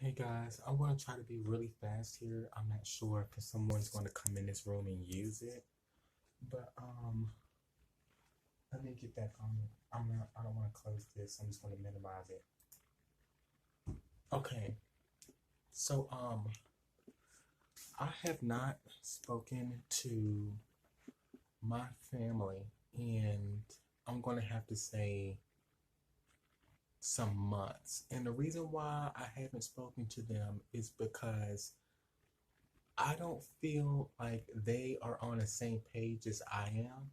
Hey guys, I'm going to try to be really fast here. I'm not sure if someone's going to come in this room and use it, but let me get back on. I don't want to close this. I'm just going to minimize it. Okay. So I have not spoken to my family, and I'm going to have to say some months. And the reason why I haven't spoken to them is because I don't feel like they are on the same page as I am.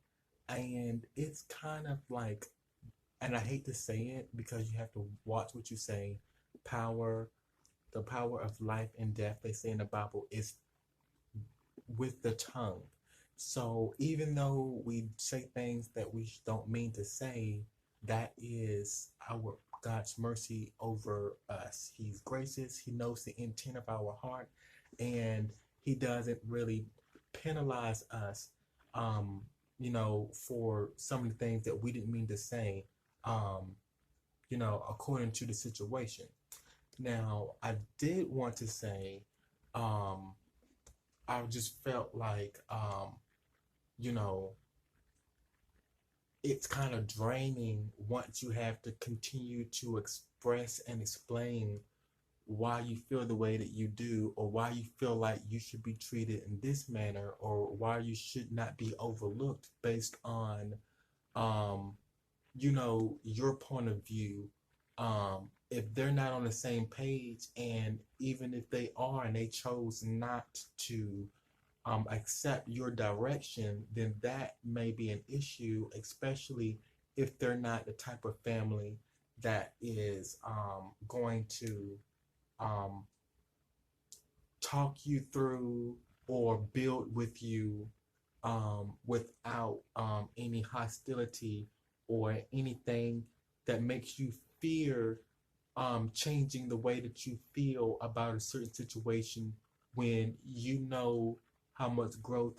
And it's kind of like, and I hate to say it because you have to watch what you say. Power, the power of life and death, they say in the Bible, is with the tongue. So even though we say things that we don't mean to say, that is our God's mercy over us. He's gracious. He knows the intent of our heart, and He doesn't really penalize us, um, for some of the things that we didn't mean to say, um, according to the situation. Now, I did want to say, um, I just felt like, you know, it's kind of draining once you have to continue to express and explain why you feel the way that you do, or why you feel like you should be treated in this manner, or why you should not be overlooked based on, um, your point of view. If they're not on the same page, and even if they are and they chose not to accept your direction, then that may be an issue, especially if they're not the type of family that is going to um, talk you through or build with you without any hostility or anything that makes you fear changing the way that you feel about a certain situation, when you know how much growth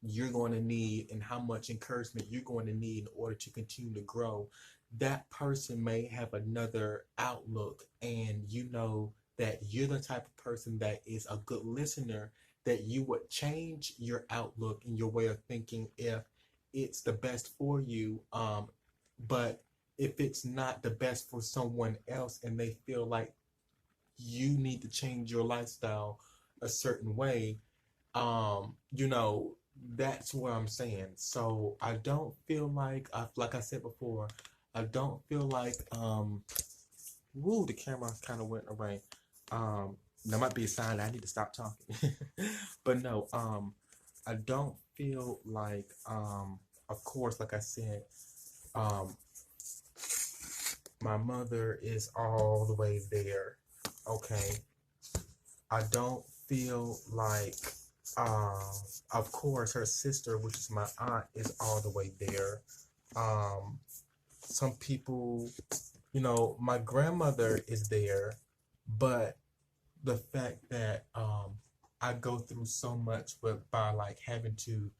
you're going to need and how much encouragement you're going to need in order to continue to grow. That person may have another outlook, and you know that you're the type of person that is a good listener, that you would change your outlook and your way of thinking if it's the best for you. But if it's not the best for someone else and they feel like you need to change your lifestyle a certain way, you know, that's what I'm saying. So I don't feel like I said before, I don't feel like, woo, the camera kind of went away. That might be a sign that I need to stop talking. But no, I don't feel like, of course, like I said, um, my mother is all the way there. Okay. I don't feel like, um, of course, her sister, which is my aunt, is all the way there. Um, some people, my grandmother is there, but the fact that I go through so much by like having to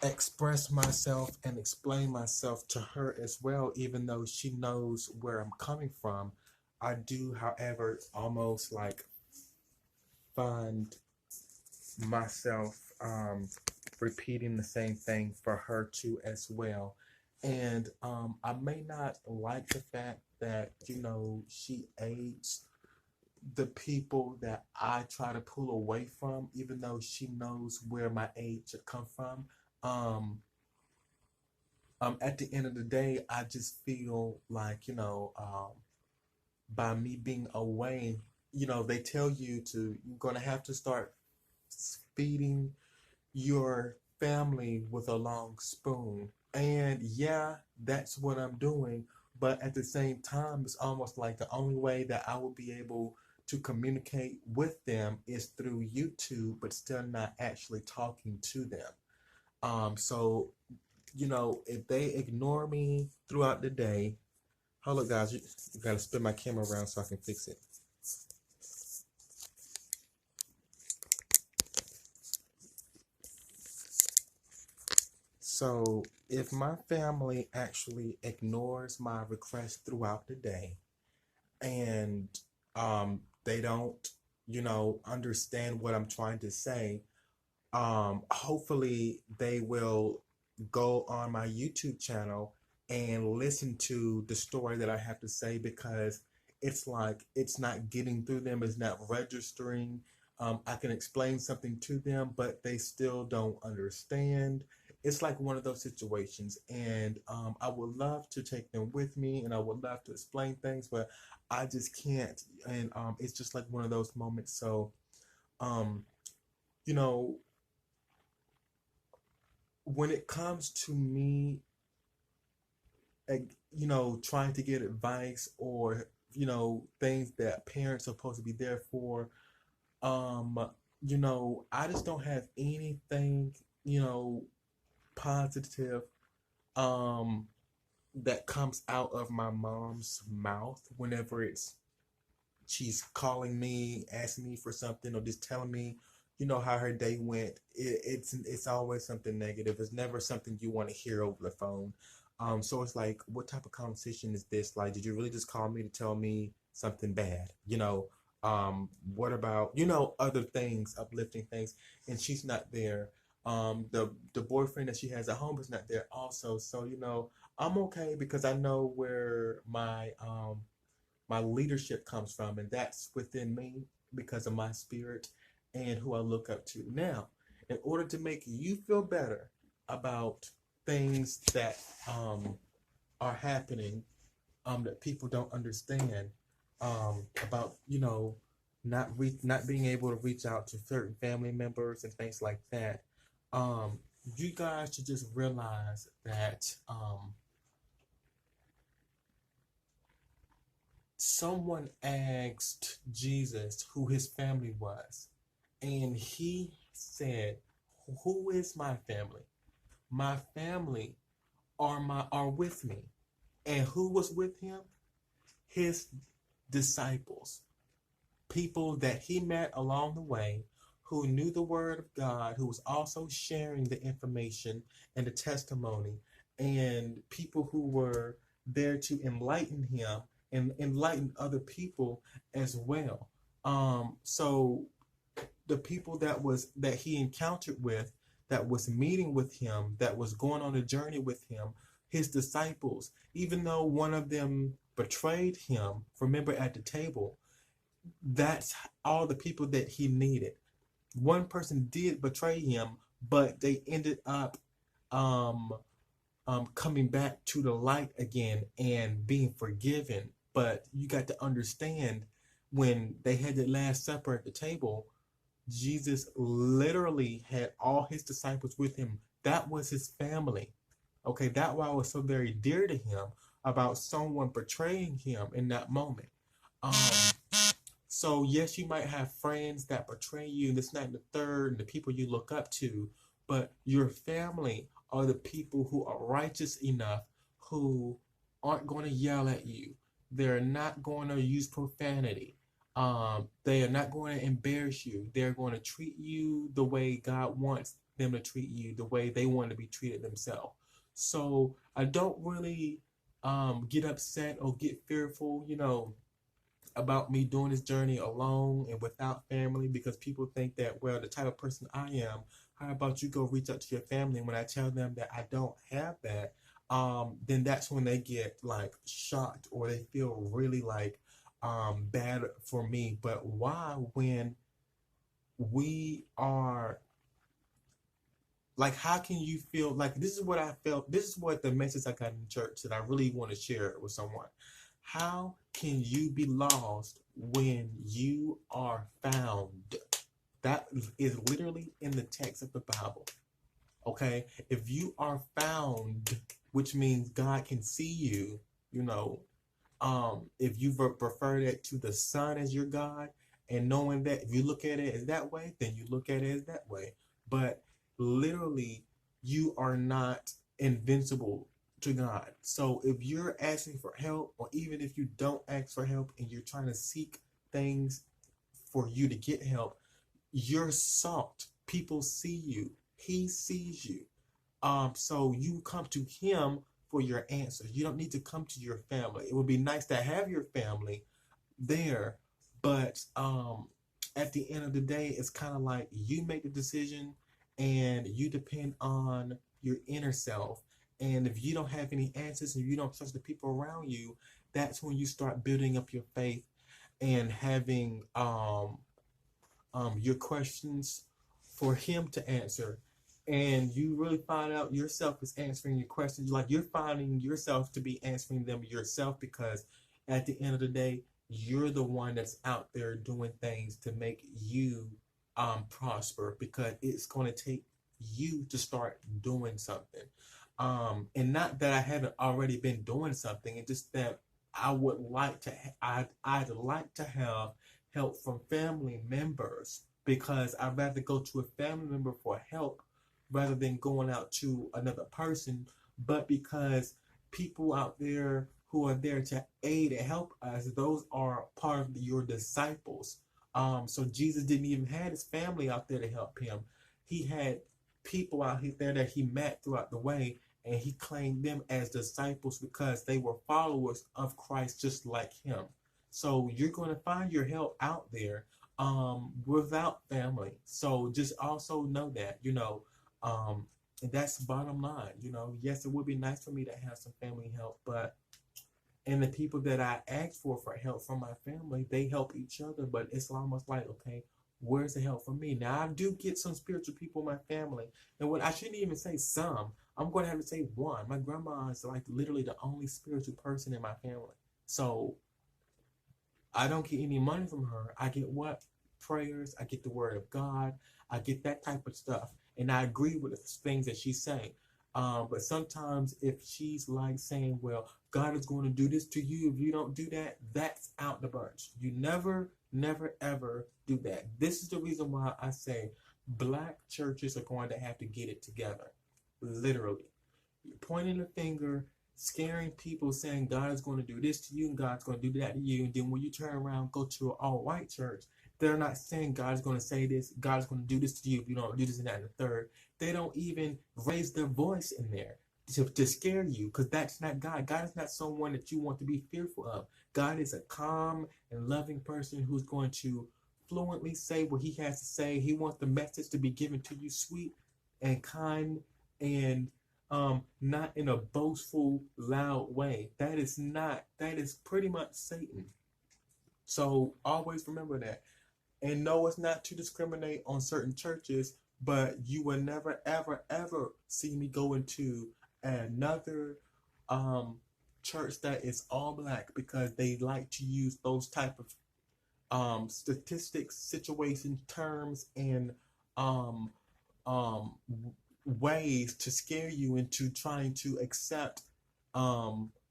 express myself and explain myself to her as well, even though she knows where I'm coming from. I do, however, almost like find myself repeating the same thing for her too as well. And I may not like the fact that, she aids the people that I try to pull away from, even though she knows where my aid should come from. Um, at the end of the day, I just feel like, by me being away, they tell you you're going to have to start feeding your family with a long spoon. And yeah, that's what I'm doing. But at the same time, it's almost like the only way that I will be able to communicate with them is through YouTube, but still not actually talking to them. So, if they ignore me throughout the day, hold up, guys, you gotta spin my camera around so I can fix it. So, if my family actually ignores my request throughout the day and they don't, understand what I'm trying to say, hopefully they will go on my YouTube channel and listen to the story that I have to say, because it's like it's not getting through them, it's not registering. I can explain something to them, but they still don't understand. It's like one of those situations, and I would love to take them with me, and I would love to explain things, but I just can't. And it's just like one of those moments. So, um, you know, when it comes to me, trying to get advice, or things that parents are supposed to be there for, um, I just don't have anything, positive, um, that comes out of my mom's mouth whenever she's calling me, asking me for something, or just telling me, how her day went. It's always something negative. It's never something you want to hear over the phone. So it's like, what type of conversation is this? Like, did you really just call me to tell me something bad? What about, other things, uplifting things, and she's not there. The boyfriend that she has at home is not there also. So, I'm okay, because I know where my leadership comes from, and that's within me, because of my spirit and who I look up to. Now, in order to make you feel better about things that are happening, that people don't understand, about not being able to reach out to certain family members and things like that, um, you guys should just realize that, someone asked Jesus who his family was, and he said, "Who is my family? My family are with me." And who was with him? His disciples, people that he met along the way, who knew the word of God, who was also sharing the information and the testimony, and people who were there to enlighten him and enlighten other people as well. So the people that he encountered with, that was meeting with him, that was going on a journey with him, his disciples, even though one of them betrayed him, remember, at the table, that's all the people that he needed. One person did betray him, but they ended up um, coming back to the light again and being forgiven. But you got to understand, when they had the Last Supper at the table, Jesus literally had all his disciples with him. That was his family. Okay, that why it was so very dear to him about someone betraying him in that moment. Um, so yes, you might have friends that betray you, and this, not, and the third, and the people you look up to, but your family are the people who are righteous enough, who aren't going to yell at you. They're not going to use profanity. They are not going to embarrass you. They're going to treat you the way God wants them to treat you, the way they want to be treated themselves. So I don't really get upset or get fearful, about me doing this journey alone and without family, because people think that, well, the type of person I am, how about you go reach out to your family? And when I tell them that I don't have that, then that's when they get like shocked, or they feel really like bad for me. But why, when we are like, how can you feel like, this is what I felt, this is what the message I got in church that I really want to share with someone. How can you be lost when you are found? That is literally in the text of the Bible. Okay? If you are found, which means God can see you, if you prefer that to the Son as your God, and knowing that if you look at it as that way, then you look at it as that way. But literally, you are not invincible to God. So if you're asking for help, or even if you don't ask for help and you're trying to seek things for you to get help, you're salt. People see you. He sees you. So you come to him for your answers. You don't need to come to your family. It would be nice to have your family there, But at the end of the day, it's kind of like you make the decision and you depend on your inner self. And if you don't have any answers and you don't trust the people around you, that's when you start building up your faith and having your questions for him to answer. And you really find out yourself is answering your questions. Like you're finding yourself to be answering them yourself, because at the end of the day, you're the one that's out there doing things to make you prosper, because it's going to take you to start doing something. And not that I haven't already been doing something, it's just that I would like to, I'd like to have help from family members, because I'd rather go to a family member for help rather than going out to another person. But because people out there who are there to aid and help us, those are part of your disciples. So Jesus didn't even have his family out there to help him. He had people out there that he met throughout the way, and he claimed them as disciples because they were followers of Christ just like him. So you're going to find your help out there without family. So just also know that, and that's the bottom line. Yes, it would be nice for me to have some family help, but and the people that I ask for help from my family, they help each other. But it's almost like, okay, where's the help from me? Now I do get some spiritual people in my family, and what I shouldn't even say some. I'm going to have to say one. My grandma is like literally the only spiritual person in my family. So I don't get any money from her. I get what? Prayers. I get the word of God. I get that type of stuff. And I agree with the things that she's saying. But sometimes if she's like saying, well, God is going to do this to you if you don't do that, that's out the bunch. You never, never, ever do that. This is the reason why I say black churches are going to have to get it together. Literally. You're pointing the finger, scaring people, saying God is going to do this to you and God's going to do that to you. And then when you turn around, go to an all-white church, they're not saying God is going to say this, God is going to do this to you if you don't do this and that and the third. They don't even raise their voice in there to scare you, because that's not God. God is not someone that you want to be fearful of. God is a calm and loving person who's going to fluently say what he has to say. He wants the message to be given to you sweet and kind and not in a boastful, loud way. That is pretty much Satan. So always remember that. And no, it's not to discriminate on certain churches, but you will never, ever, ever see me go into another church that is all black, because they like to use those type of statistics, situations, terms, and um, um, ways to scare you into trying to accept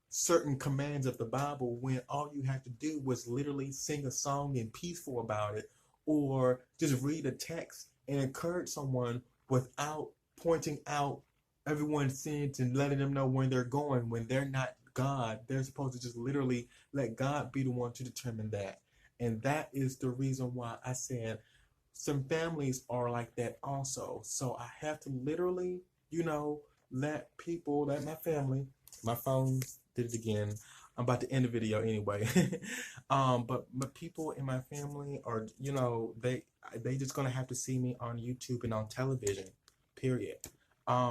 certain commands of the Bible, when all you have to do was literally sing a song and peaceful about it, or just read a text and encourage someone without pointing out everyone's sins and letting them know when they're going, when they're not God. They're supposed to just literally let God be the one to determine that. And that is the reason why I said some families are like that also. So I have to literally, let my family, my phone did it again. I'm about to end the video anyway. But people in my family are, they just gonna have to see me on YouTube and on television, period.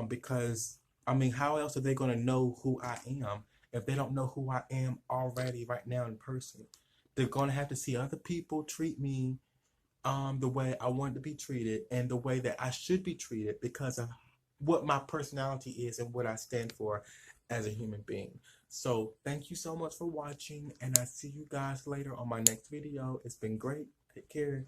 Because I mean, how else are they gonna know who I am if they don't know who I am already right now in person? They're gonna have to see other people treat me the way I want to be treated and the way that I should be treated, because of what my personality is and what I stand for as a human being. So thank you so much for watching, and I see you guys later on my next video. It's been great. Take care.